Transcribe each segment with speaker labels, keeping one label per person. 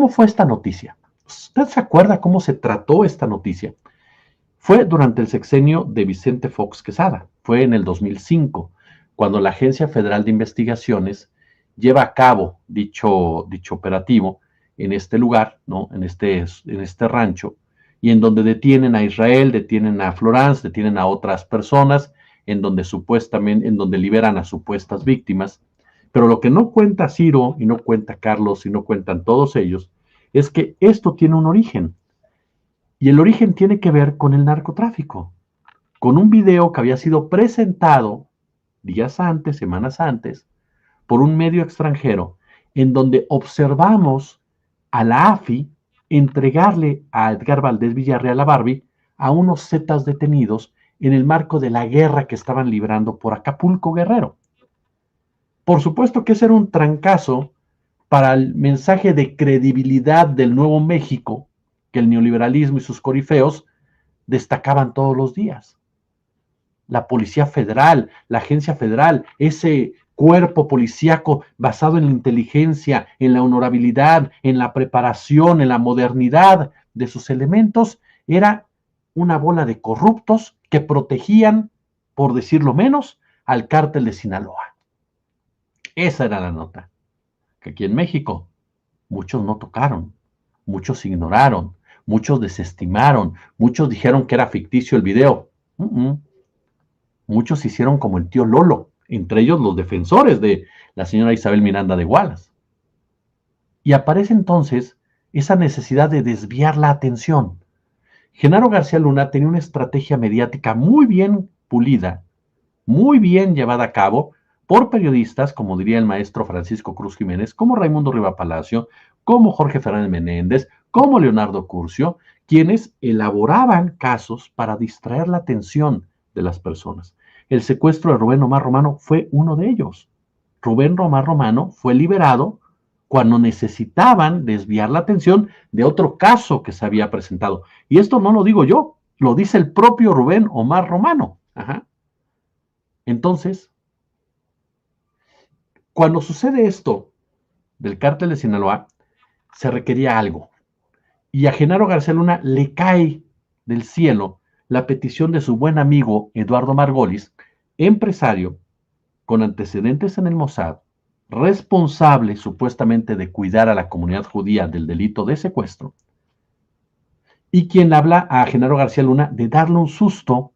Speaker 1: ¿Cómo fue esta noticia? ¿Usted se acuerda cómo se trató esta noticia? Fue durante el sexenio de Vicente Fox Quesada, fue en el 2005, cuando la Agencia Federal de Investigaciones lleva a cabo dicho operativo en este lugar, ¿no? en este rancho, y en donde detienen a Israel, detienen a Florence, detienen a otras personas, en donde liberan a supuestas víctimas. Pero lo que no cuenta Ciro, y no cuenta Carlos, y no cuentan todos ellos, es que esto tiene un origen. Y el origen tiene que ver con el narcotráfico, con un video que había sido presentado días antes, semanas antes, por un medio extranjero, en donde observamos a la AFI entregarle a Edgar Valdés Villarreal, a Barbie, a unos zetas detenidos en el marco de la guerra que estaban librando por Acapulco, Guerrero. Por supuesto que ese era un trancazo para el mensaje de credibilidad del Nuevo México que el neoliberalismo y sus corifeos destacaban todos los días. La Policía Federal, la Agencia Federal, ese cuerpo policíaco basado en la inteligencia, en la honorabilidad, en la preparación, en la modernidad de sus elementos, era una bola de corruptos que protegían, por decirlo menos, al cártel de Sinaloa. Esa era la nota. Que aquí en México muchos no tocaron, muchos ignoraron, muchos desestimaron, muchos dijeron que era ficticio el video. Muchos hicieron como el tío Lolo, entre ellos los defensores de la señora Isabel Miranda de Wallace. Y aparece entonces esa necesidad de desviar la atención. Genaro García Luna tenía una estrategia mediática muy bien pulida, muy bien llevada a cabo por periodistas, como diría el maestro Francisco Cruz Jiménez, como Raimundo Riva Palacio, como Jorge Fernández Menéndez, como Leonardo Curcio, quienes elaboraban casos para distraer la atención de las personas. El secuestro de Rubén Omar Romano fue uno de ellos. Rubén Omar Romano fue liberado cuando necesitaban desviar la atención de otro caso que se había presentado. Y esto no lo digo yo, lo dice el propio Rubén Omar Romano. Entonces, cuando sucede esto del cártel de Sinaloa, se requería algo. Y a Genaro García Luna le cae del cielo la petición de su buen amigo Eduardo Margolis, empresario con antecedentes en el Mossad, responsable supuestamente de cuidar a la comunidad judía del delito de secuestro, y quien habla a Genaro García Luna de darle un susto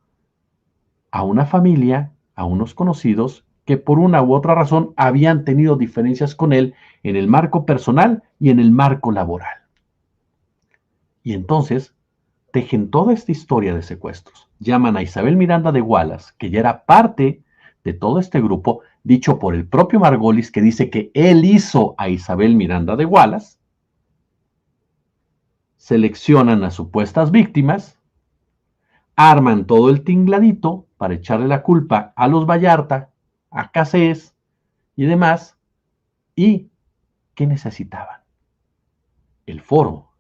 Speaker 1: a una familia, a unos conocidos, que por una u otra razón habían tenido diferencias con él en el marco personal y en el marco laboral. Y entonces tejen toda esta historia de secuestros. Llaman a Isabel Miranda de Wallace, que ya era parte de todo este grupo, dicho por el propio Margolis, que dice que él hizo a Isabel Miranda de Wallace. Seleccionan a supuestas víctimas, arman todo el tingladito para echarle la culpa a los Vallarta, a Cassés y demás. ¿Y qué necesitaban? El foro,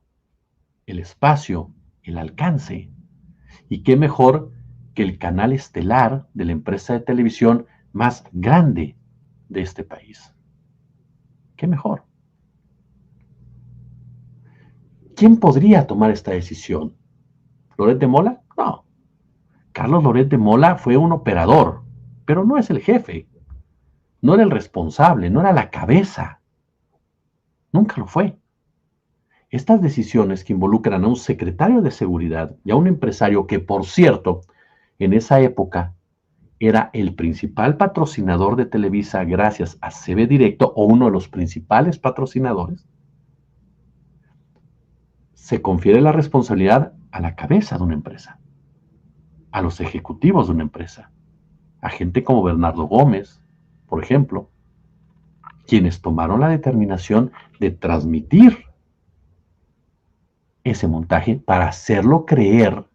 Speaker 1: el espacio, el alcance. Y qué mejor que el canal estelar de la empresa de televisión más grande de este país. ¿Qué mejor? ¿Quién podría tomar esta decisión? ¿Loret de Mola? No. Carlos Loret de Mola fue un operador, pero no es el jefe. No era el responsable, no era la cabeza. Nunca lo fue. Estas decisiones que involucran a un secretario de seguridad y a un empresario que, por cierto, en esa época era el principal patrocinador de Televisa gracias a CB Directo, o uno de los principales patrocinadores, se confiere la responsabilidad a la cabeza de una empresa, a los ejecutivos de una empresa, a gente como Bernardo Gómez, por ejemplo, quienes tomaron la determinación de transmitir ese montaje para hacerlo creer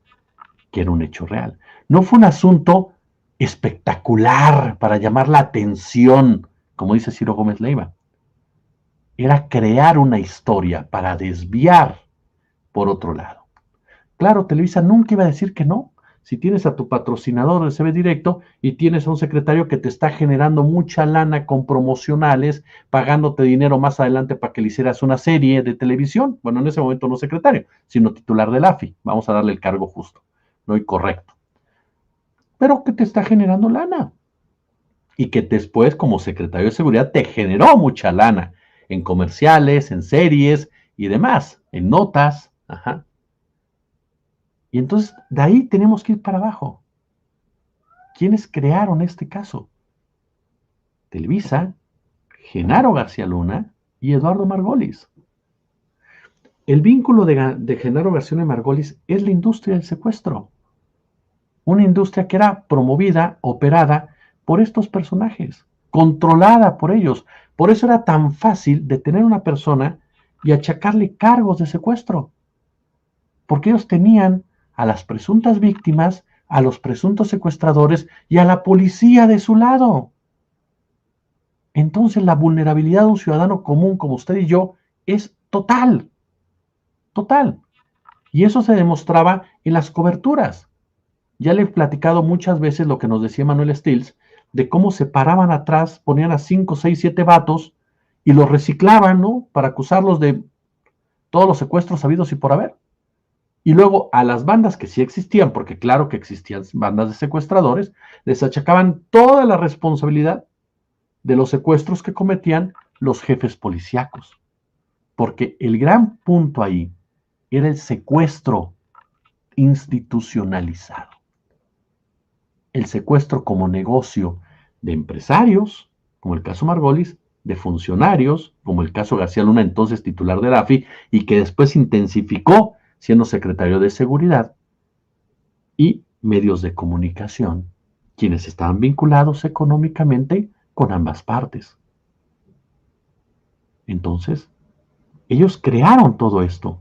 Speaker 1: que era un hecho real. No fue un asunto espectacular para llamar la atención, como dice Ciro Gómez Leiva. Era crear una historia para desviar por otro lado. Claro, Televisa nunca iba a decir que no. si tienes a tu patrocinador de CB Directo y tienes a un secretario que te está generando mucha lana con promocionales, pagándote dinero más adelante para que le hicieras una serie de televisión? Bueno, en ese momento no secretario, sino titular del AFI. Vamos a darle el cargo justo, no y correcto. Pero que te está generando lana. Y que después, como secretario de seguridad, te generó mucha lana en comerciales, en series y demás, en notas. Ajá. Y entonces, de ahí tenemos que ir para abajo. ¿Quiénes crearon este caso? Televisa, Genaro García Luna y Eduardo Margolis. El vínculo de Genaro García Luna y Margolis es la industria del secuestro. Una industria que era promovida, operada por estos personajes, controlada por ellos. Por eso era tan fácil detener a una persona y achacarle cargos de secuestro. Porque ellos tenían a las presuntas víctimas, a los presuntos secuestradores y a la policía de su lado. Entonces la vulnerabilidad de un ciudadano común como usted y yo es total, total. Y eso se demostraba en las coberturas. Ya le he platicado muchas veces lo que nos decía Manuel Stills, de cómo se paraban atrás, ponían a 5, 6, 7 vatos y los reciclaban, ¿no? Para acusarlos de todos los secuestros habidos y por haber. Y luego a las bandas que sí existían, porque claro que existían bandas de secuestradores, les achacaban toda la responsabilidad de los secuestros que cometían los jefes policíacos. Porque el gran punto ahí era el secuestro institucionalizado. El secuestro como negocio de empresarios, como el caso Margolis, de funcionarios, como el caso García Luna, entonces titular de la AFI, y que después intensificó siendo secretario de Seguridad, y medios de comunicación, quienes estaban vinculados económicamente con ambas partes. Entonces, ellos crearon todo esto.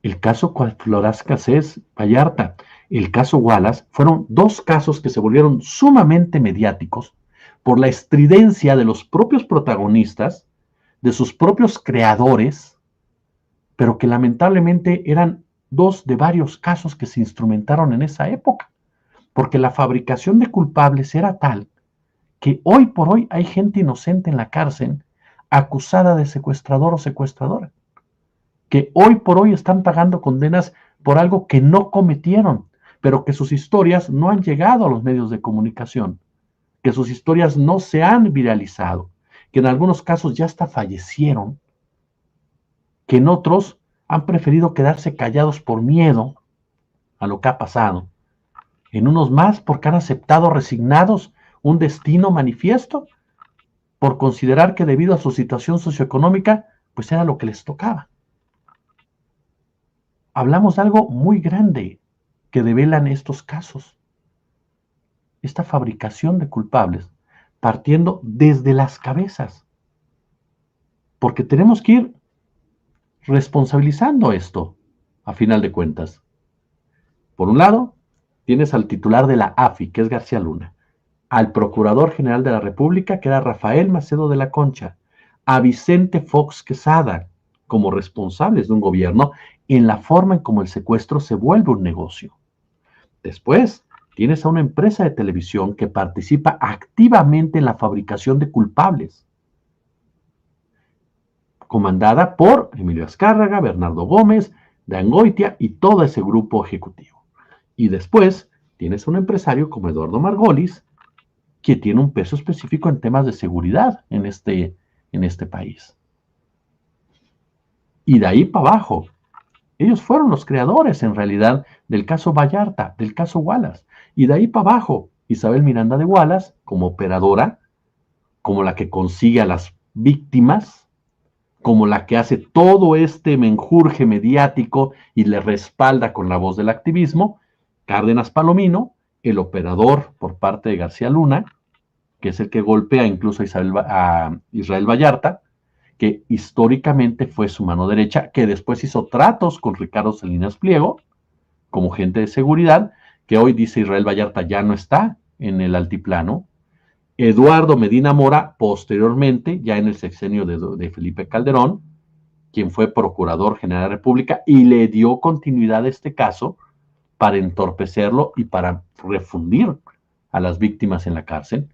Speaker 1: El caso Floras Cassés Vallarta, el caso Wallace, fueron dos casos que se volvieron sumamente mediáticos por la estridencia de los propios protagonistas, de sus propios creadores, pero que lamentablemente eran dos de varios casos que se instrumentaron en esa época, porque la fabricación de culpables era tal que hoy por hoy hay gente inocente en la cárcel acusada de secuestrador o secuestradora, que hoy por hoy están pagando condenas por algo que no cometieron, pero que sus historias no han llegado a los medios de comunicación, que sus historias no se han viralizado, que en algunos casos ya hasta fallecieron, que en otros han preferido quedarse callados por miedo a lo que ha pasado, en unos más porque han aceptado resignados un destino manifiesto, por considerar que debido a su situación socioeconómica, pues era lo que les tocaba. Hablamos de algo muy grande que develan estos casos. Esta fabricación de culpables, partiendo desde las cabezas. Porque tenemos que ir responsabilizando esto, a final de cuentas. Por un lado, tienes al titular de la AFI, que es García Luna, al Procurador General de la República, que era Rafael Macedo de la Concha, a Vicente Fox Quesada, como responsables de un gobierno, en la forma en cómo el secuestro se vuelve un negocio. Después, tienes a una empresa de televisión que participa activamente en la fabricación de culpables, comandada por Emilio Azcárraga, Bernardo Gómez, Dangoitia y todo ese grupo ejecutivo. Y después, tienes a un empresario como Eduardo Margolis, que tiene un peso específico en temas de seguridad en este país. Y de ahí para abajo, ellos fueron los creadores en realidad del caso Vallarta, del caso Wallace. Y de ahí para abajo, Isabel Miranda de Wallace, como operadora, como la que consigue a las víctimas, como la que hace todo este menjurje mediático y le respalda con la voz del activismo, Cárdenas Palomino, el operador por parte de García Luna, que es el que golpea incluso a Israel Vallarta, que históricamente fue su mano derecha, que después hizo tratos con Ricardo Salinas Pliego, como gente de seguridad, que hoy dice Israel Vallarta ya no está en el altiplano. Eduardo Medina Mora, posteriormente, ya en el sexenio de Felipe Calderón, quien fue Procurador General de la República y le dio continuidad a este caso para entorpecerlo y para refundir a las víctimas en la cárcel.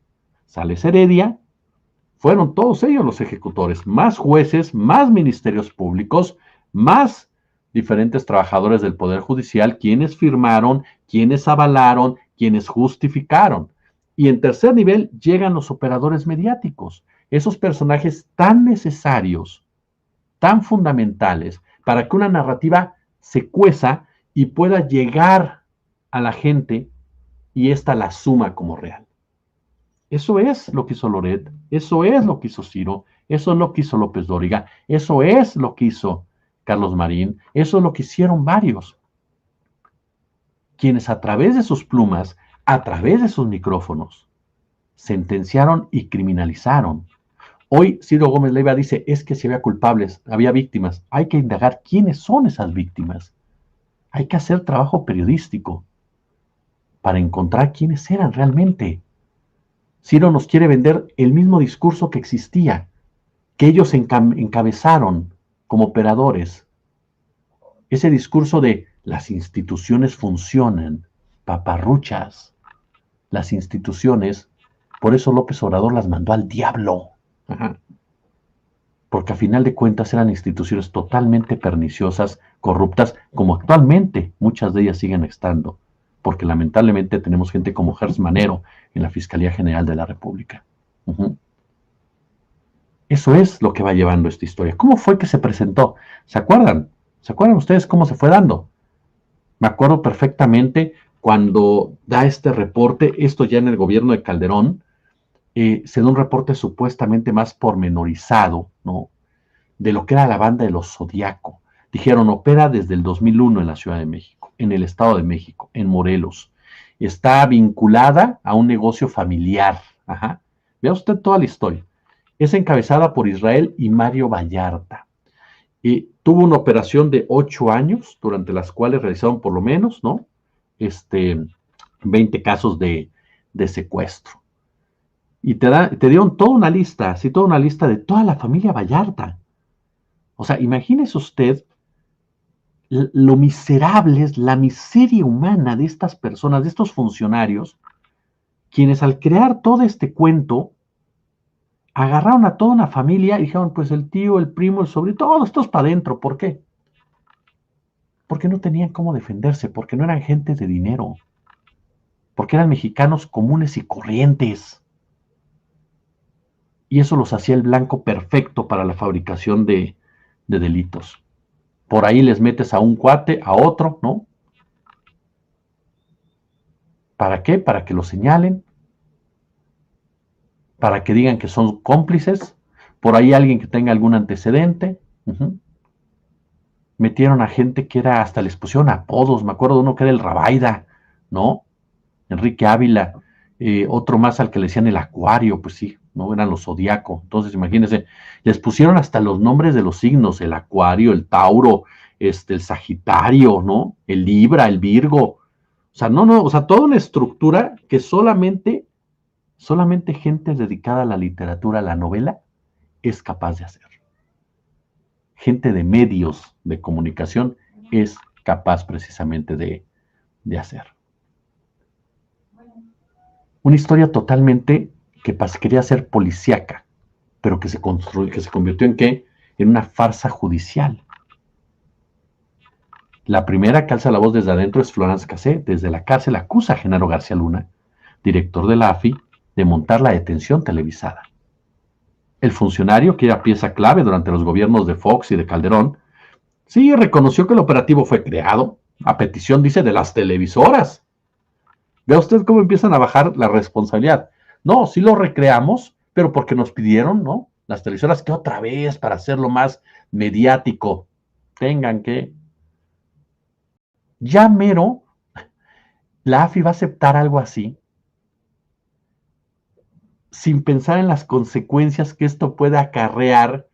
Speaker 1: Sales Heredia, fueron todos ellos los ejecutores, más jueces, más ministerios públicos, más diferentes trabajadores del Poder Judicial, quienes firmaron, quienes avalaron, quienes justificaron. Y en tercer nivel llegan los operadores mediáticos, esos personajes tan necesarios, tan fundamentales, para que una narrativa se cueza y pueda llegar a la gente y ésta la asuma como real. Eso es lo que hizo Loret, eso es lo que hizo Ciro, eso es lo que hizo López Dóriga, eso es lo que hizo Carlos Marín, eso es lo que hicieron varios, quienes a través de sus plumas, a través de sus micrófonos, sentenciaron y criminalizaron. Hoy Ciro Gómez Leiva dice, es que si había culpables, había víctimas, hay que indagar quiénes son esas víctimas. Hay que hacer trabajo periodístico para encontrar quiénes eran realmente. Ciro nos quiere vender el mismo discurso que existía, que ellos encabezaron como operadores. Ese discurso de las instituciones funcionan, paparruchas. Las instituciones, por eso López Obrador las mandó al diablo. Ajá. Porque a final de cuentas eran instituciones totalmente perniciosas, corruptas, como actualmente muchas de ellas siguen estando, porque lamentablemente tenemos gente como Gers Manero en la Fiscalía General de la República. Eso es lo que va llevando esta historia. ¿Cómo fue que se presentó? ¿Se acuerdan? ¿Se acuerdan ustedes cómo se fue dando? Me acuerdo perfectamente cuando da este reporte, esto ya en el gobierno de Calderón, se da un reporte supuestamente más pormenorizado, ¿no?, de lo que era la banda de los Zodiaco. Dijeron, opera desde el 2001 en la Ciudad de México, en el Estado de México, en Morelos. Está vinculada a un negocio familiar. Ajá. Vea usted toda la historia. Es encabezada por Israel y Mario Vallarta. Tuvo una operación de 8 años, durante las cuales realizaron por lo menos, ¿no?, 20 casos de secuestro. Y te dieron toda una lista, así toda una lista de toda la familia Vallarta. O sea, imagínese usted lo miserables, la miseria humana de estas personas, de estos funcionarios, quienes al crear todo este cuento, agarraron a toda una familia y dijeron, pues el tío, el primo, el sobrino, todos estos para adentro. ¿Por qué? Porque no tenían cómo defenderse, porque no eran gente de dinero, porque eran mexicanos comunes y corrientes. Y eso los hacía el blanco perfecto para la fabricación de delitos. Por ahí les metes a un cuate, a otro, ¿no? ¿Para qué? Para que lo señalen, para que digan que son cómplices, por ahí alguien que tenga algún antecedente. Metieron a gente que era, hasta les pusieron apodos, me acuerdo de uno que era el Rabaida, ¿no? Enrique Ávila, otro más al que le decían el Acuario, pues sí, ¿no? Eran los Zodiaco. Entonces, imagínense, les pusieron hasta los nombres de los signos, el Acuario, el Tauro, el Sagitario, ¿no? El Libra, el Virgo. O sea, o sea, toda una estructura que solamente gente dedicada a la literatura, a la novela, es capaz de hacer. Gente de medios de comunicación es capaz precisamente de hacer. Una historia totalmente que quería ser policíaca, pero que se convirtió en ¿qué? En una farsa judicial. La primera que alza la voz desde adentro es Florence Cassé. Desde la cárcel acusa a Genaro García Luna, director de la AFI, de montar la detención televisada. El funcionario, que era pieza clave durante los gobiernos de Fox y de Calderón, sí reconoció que el operativo fue creado, a petición, dice, de las televisoras. Vea usted cómo empiezan a bajar la responsabilidad. No, sí lo recreamos, pero porque nos pidieron, ¿no?, las televisoras, que otra vez, para hacerlo más mediático, tengan que... Ya mero, la AFI va a aceptar algo así, sin pensar en las consecuencias que esto puede acarrear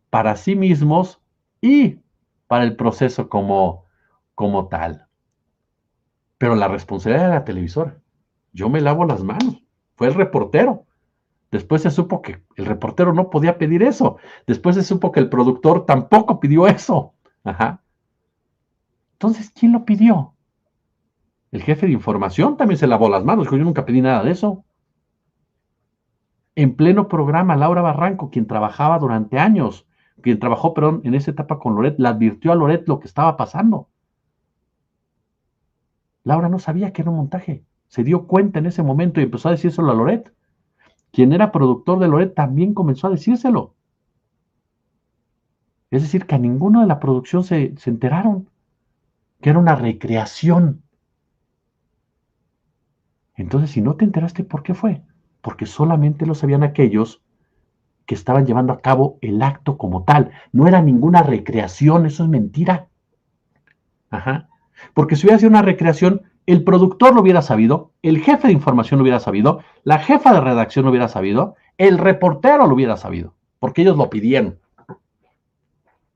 Speaker 1: para sí mismos y para el proceso como tal. Pero la responsabilidad de la televisora. Yo me lavo las manos. Fue el reportero. Después se supo que el reportero no podía pedir eso. Después se supo que el productor tampoco pidió eso. Ajá. Entonces, ¿quién lo pidió? El jefe de información también se lavó las manos, dijo, yo nunca pedí nada de eso. En pleno programa, Laura Barranco, quien trabajaba durante años, quien trabajó, perdón, en esa etapa con Loret, le advirtió a Loret lo que estaba pasando. Laura no sabía que era un montaje. Se dio cuenta en ese momento y empezó a decírselo a Loret. Quien era productor de Loret también comenzó a decírselo. Es decir, que a ninguno de la producción se enteraron que era una recreación. Entonces, si no te enteraste, ¿por qué fue? Porque solamente lo sabían aquellos que estaban llevando a cabo el acto como tal. No era ninguna recreación, eso es mentira. Ajá. Porque si hubiera sido una recreación, el productor lo hubiera sabido, el jefe de información lo hubiera sabido, la jefa de redacción lo hubiera sabido, el reportero lo hubiera sabido, porque ellos lo pidieron.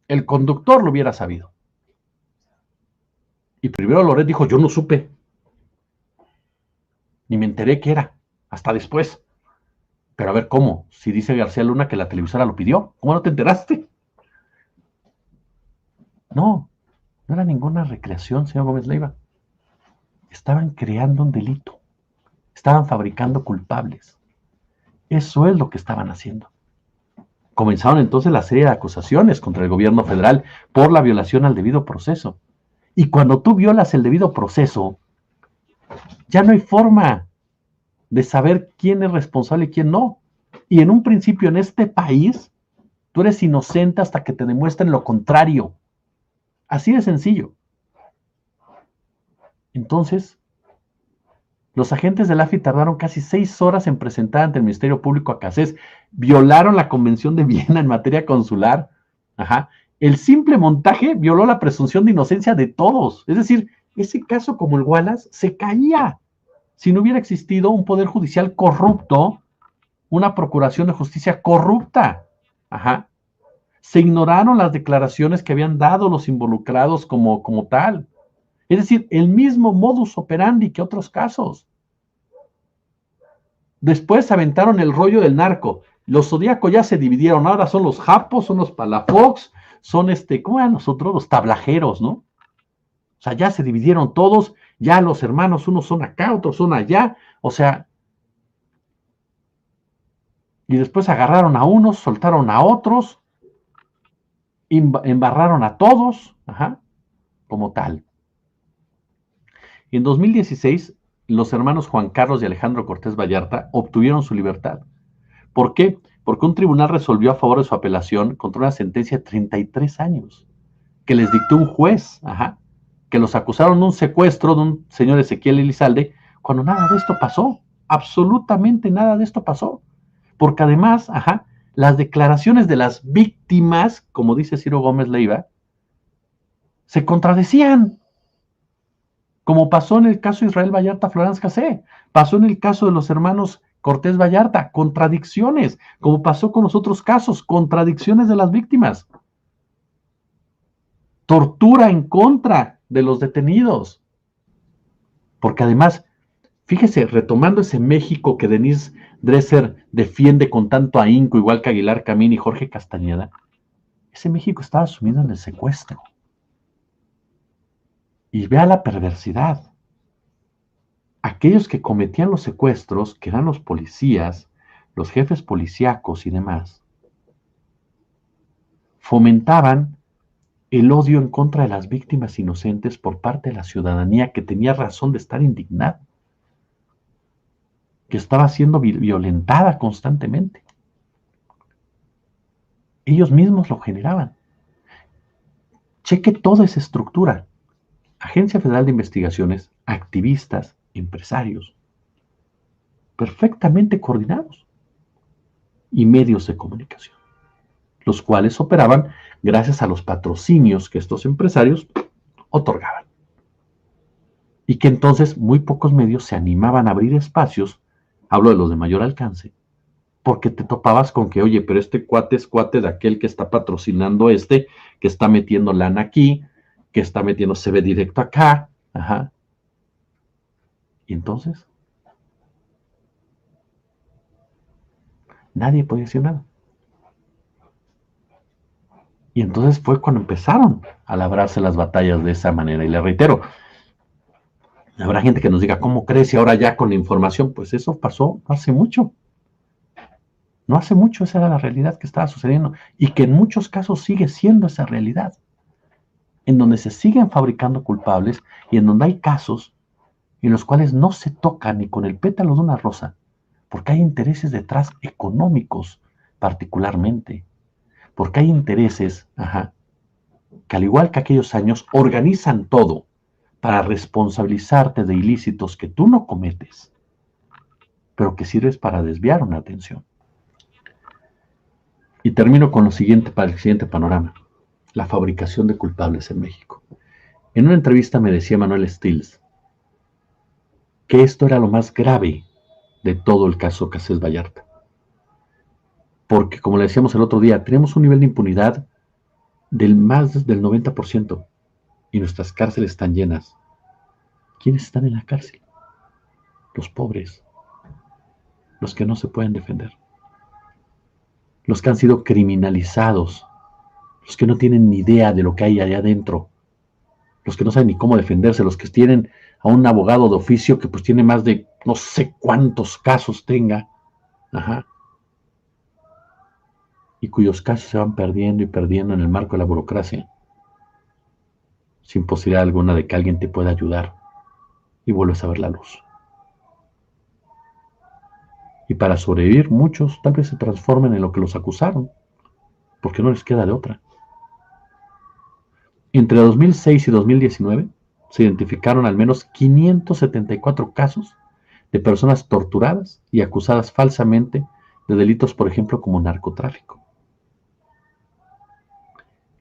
Speaker 1: El conductor lo hubiera sabido. Y primero Loret dijo, yo no supe, ni me enteré qué era, hasta después. Pero a ver, ¿cómo? Si dice García Luna que la televisora lo pidió, ¿cómo no te enteraste? No, no era ninguna recreación, señor Gómez Leiva. Estaban creando un delito, estaban fabricando culpables. Eso es lo que estaban haciendo. Comenzaron entonces la serie de acusaciones contra el gobierno federal por la violación al debido proceso. Y cuando tú violas el debido proceso, ya no hay forma de saber quién es responsable y quién no. Y en un principio en este país, tú eres inocente hasta que te demuestren lo contrario. Así de sencillo. Entonces, los agentes del AFI tardaron casi 6 horas en presentar ante el Ministerio Público a Cassés. Violaron la Convención de Viena en materia consular. Ajá. El simple montaje violó la presunción de inocencia de todos. Es decir, ese caso como el Wallace se caía si no hubiera existido un poder judicial corrupto, una procuración de justicia corrupta. Ajá. Se ignoraron las declaraciones que habían dado los involucrados como tal. Es decir, el mismo modus operandi que otros casos. Después aventaron el rollo del narco. Los Zodíaco ya se dividieron. Ahora son los Japos, son los Palafox, son ¿cómo eran nosotros? Los tablajeros, ¿no? O sea, ya se dividieron todos. Ya los hermanos, unos son acá, otros son allá. O sea, y después agarraron a unos, soltaron a otros, embarraron a todos, ajá, como tal. Y en 2016, los hermanos Juan Carlos y Alejandro Cortés Vallarta obtuvieron su libertad. ¿Por qué? Porque un tribunal resolvió a favor de su apelación contra una sentencia de 33 años que les dictó un juez, ajá, que los acusaron de un secuestro de un señor Ezequiel Elizalde, cuando nada de esto pasó, absolutamente nada de esto pasó. Porque además, ajá, las declaraciones de las víctimas, como dice Ciro Gómez Leiva, se contradecían. Como pasó en el caso de Israel Vallarta Florence Cassé, pasó en el caso de los hermanos Cortés Vallarta, contradicciones, como pasó con los otros casos, contradicciones de las víctimas, tortura en contra de los detenidos, porque además, fíjese, retomando ese México que Denise Dresser defiende con tanto ahínco, igual que Aguilar Camín y Jorge Castañeda, ese México estaba sumido en el secuestro. Y vea la perversidad. Aquellos que cometían los secuestros, que eran los policías, los jefes policíacos y demás, fomentaban el odio en contra de las víctimas inocentes por parte de la ciudadanía que tenía razón de estar indignada, que estaba siendo violentada constantemente. Ellos mismos lo generaban. Cheque toda esa estructura. Agencia Federal de Investigaciones, activistas, empresarios, perfectamente coordinados, y medios de comunicación, los cuales operaban gracias a los patrocinios que estos empresarios otorgaban. Y que entonces muy pocos medios se animaban a abrir espacios, hablo de los de mayor alcance, porque te topabas con que, oye, pero este cuate es cuate de aquel que está patrocinando que está metiendo lana aquí, que está metiendo CV directo acá, ajá. Y entonces, nadie podía decir nada. Y entonces fue cuando empezaron a labrarse las batallas de esa manera. Y le reitero, Habrá gente que nos diga, ¿cómo crees? Y ahora ya con la información, pues eso pasó hace mucho. No hace mucho esa era la realidad que estaba sucediendo y que en muchos casos sigue siendo esa realidad, en donde se siguen fabricando culpables y en donde hay casos en los cuales no se toca ni con el pétalo de una rosa, porque hay intereses detrás económicos particularmente, porque hay intereses, que al igual que aquellos años organizan todo para responsabilizarte de ilícitos que tú no cometes, pero que sirves para desviar una atención. Y termino con lo siguiente para el siguiente panorama: la fabricación de culpables en México. En una entrevista me decía Manuel Stills que esto era lo más grave de todo el caso Casés Vallarta. Porque, como le decíamos el otro día, tenemos un nivel de impunidad del más del 90% y nuestras cárceles están llenas. ¿Quiénes están en la cárcel? Los pobres, los que no se pueden defender, los que han sido criminalizados, los que no tienen ni idea de lo que hay allá adentro, los que no saben ni cómo defenderse, los que tienen a un abogado de oficio que pues tiene más de no sé cuántos casos tenga, y cuyos casos se van perdiendo y perdiendo en el marco de la burocracia, sin posibilidad alguna de que alguien te pueda ayudar y vuelves a ver la luz. Y para sobrevivir, muchos tal vez se transformen en lo que los acusaron, porque no les queda de otra. Entre 2006 y 2019 se identificaron al menos 574 casos de personas torturadas y acusadas falsamente de delitos, por ejemplo, como narcotráfico.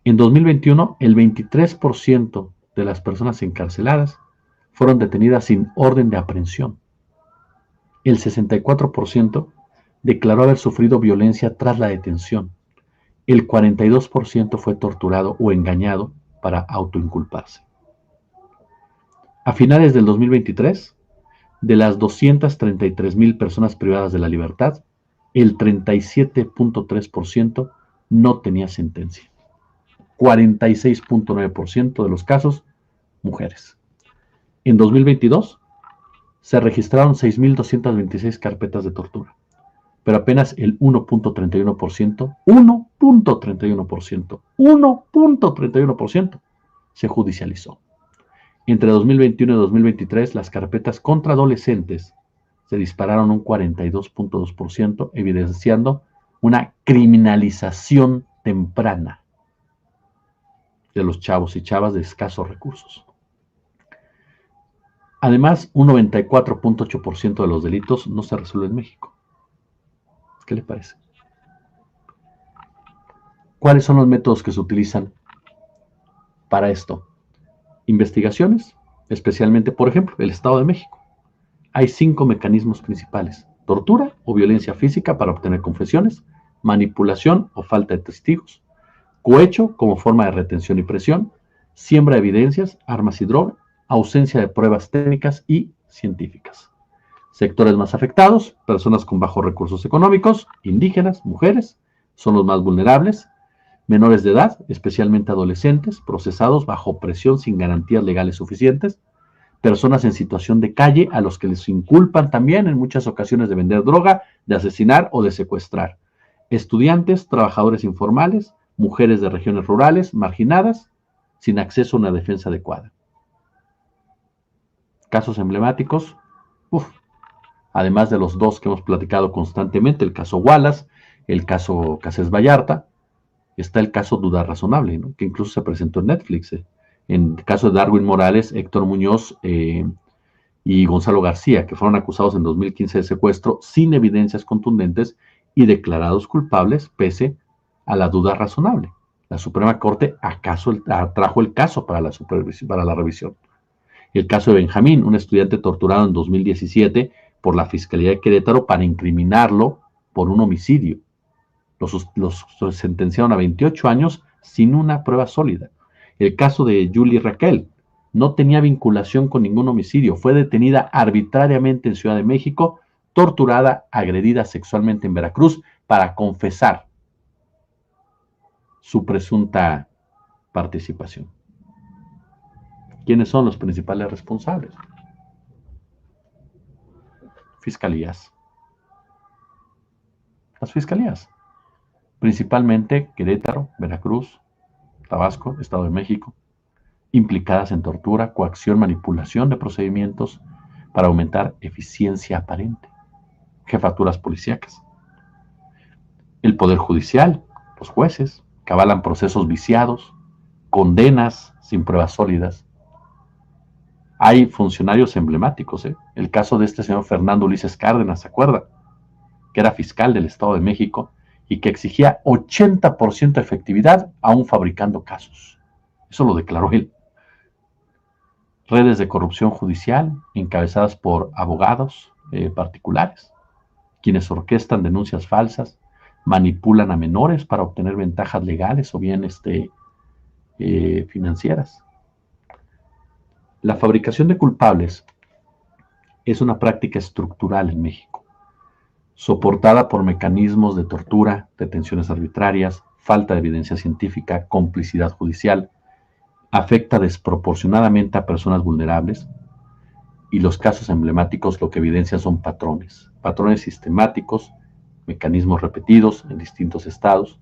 Speaker 1: En 2021, el 23% de las personas encarceladas fueron detenidas sin orden de aprehensión. El 64% declaró haber sufrido violencia tras la detención. El 42% fue torturado o engañado para autoinculparse. A finales del 2023, de las 233,000 personas privadas de la libertad, el 37.3% no tenía sentencia. 46.9% de los casos, mujeres. En 2022 se registraron 6,226 carpetas de tortura, pero apenas el 1.31% se judicializó. Entre 2021 y 2023, las carpetas contra adolescentes se dispararon un 42.2%, evidenciando una criminalización temprana de los chavos y chavas de escasos recursos. Además, un 94.8% de los delitos no se resuelve en México. ¿Qué le parece? ¿Cuáles son los métodos que se utilizan para esto? Investigaciones, especialmente, por ejemplo, el Estado de México. Hay 5 mecanismos principales: tortura o violencia física para obtener confesiones, manipulación o falta de testigos, cohecho como forma de retención y presión, siembra de evidencias, armas y droga, ausencia de pruebas técnicas y científicas. Sectores más afectados: personas con bajos recursos económicos, indígenas, mujeres, son los más vulnerables, menores de edad, especialmente adolescentes, procesados bajo presión sin garantías legales suficientes, personas en situación de calle a los que les inculpan también en muchas ocasiones de vender droga, de asesinar o de secuestrar, estudiantes, trabajadores informales, mujeres de regiones rurales, marginadas, sin acceso a una defensa adecuada. Casos emblemáticos, además de los 2 que hemos platicado constantemente, el caso Wallace, el caso Casés Vallarta, está el caso Duda Razonable, ¿no?, que incluso se presentó en Netflix. En el caso de Darwin Morales, Héctor Muñoz y Gonzalo García, que fueron acusados en 2015 de secuestro sin evidencias contundentes y declarados culpables pese a la duda razonable. La Suprema Corte trajo el caso para la revisión. El caso de Benjamín, un estudiante torturado en 2017 por la Fiscalía de Querétaro para incriminarlo por un homicidio. Los sentenciaron a 28 años sin una prueba sólida. El caso de Julie Raquel no tenía vinculación con ningún homicidio. Fue detenida arbitrariamente en Ciudad de México, torturada, agredida sexualmente en Veracruz para confesar su presunta participación. ¿Quiénes son los principales responsables? fiscalías. Las fiscalías, principalmente Querétaro, Veracruz, Tabasco, Estado de México, implicadas en tortura, coacción, manipulación de procedimientos para aumentar eficiencia aparente. Jefaturas policíacas. El Poder Judicial, los jueces, que avalan procesos viciados, condenas sin pruebas sólidas. Hay funcionarios emblemáticos, ¿eh? El caso de este señor Fernando Ulises Cárdenas, ¿se acuerda? Que era fiscal del Estado de México y que exigía 80% de efectividad aún fabricando casos. Eso lo declaró él. Redes de corrupción judicial encabezadas por abogados particulares, quienes orquestan denuncias falsas, manipulan a menores para obtener ventajas legales o bien financieras. La fabricación de culpables es una práctica estructural en México, soportada por mecanismos de tortura, detenciones arbitrarias, falta de evidencia científica, complicidad judicial, afecta desproporcionadamente a personas vulnerables y los casos emblemáticos lo que evidencian son patrones sistemáticos, mecanismos repetidos en distintos estados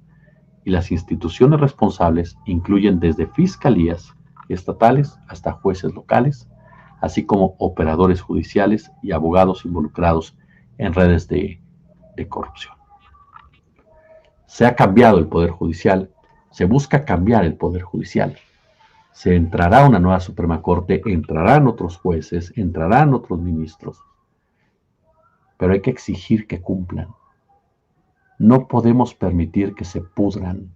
Speaker 1: y las instituciones responsables incluyen desde fiscalías estatales hasta jueces locales, así como operadores judiciales y abogados involucrados en redes de corrupción. Se ha cambiado el Poder Judicial, se busca cambiar el Poder Judicial. Se entrará una nueva Suprema Corte, entrarán otros jueces, entrarán otros ministros, pero hay que exigir que cumplan. No podemos permitir que se pudran,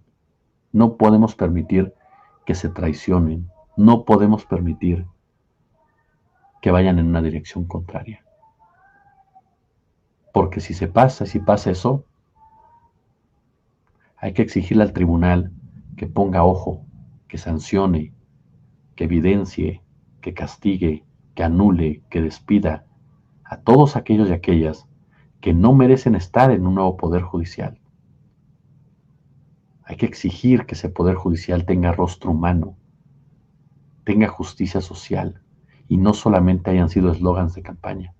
Speaker 1: no podemos permitir que se traicionen, no podemos permitir que vayan en una dirección contraria. Porque si pasa eso, hay que exigirle al tribunal que ponga ojo, que sancione, que evidencie, que castigue, que anule, que despida a todos aquellos y aquellas que no merecen estar en un nuevo Poder Judicial. Hay que exigir que ese Poder Judicial tenga rostro humano, tenga justicia social y no solamente hayan sido eslogans de campaña.